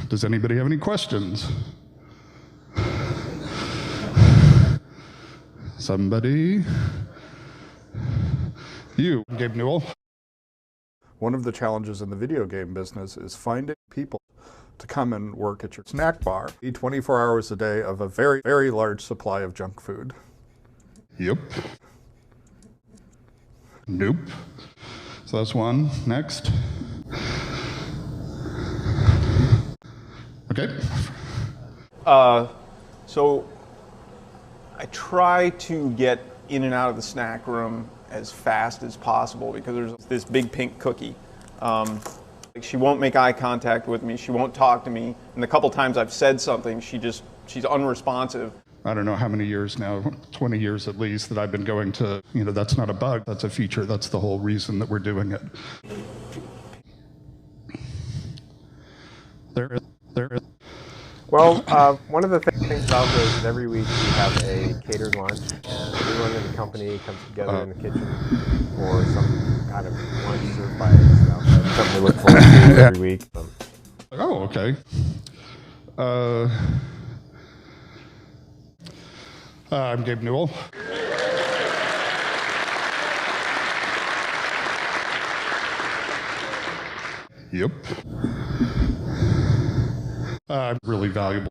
Does anybody have any questions? Somebody? You, Gabe Newell. One of the challenges in the video game business is finding people to come and work at your snack bar. Eat 24 hours a day of a very, very large supply of junk food. Yep. Nope. So that's one. Next. Okay. So I try to get in and out of the snack room as fast as possible because there's this big pink cookie. She won't make eye contact with me. She won't talk to me. And the couple times I've said something, she's unresponsive. I don't know how many years now, 20 years at least, that I've been going to, that's not a bug, that's a feature. That's the whole reason that we're doing it. Well, one of the things about this is every week we have a catered lunch. Everyone in the company comes together in the kitchen for some kind of lunch served by something we look forward to every week. Oh, okay. I'm Gabe Newell. Yep. Really valuable.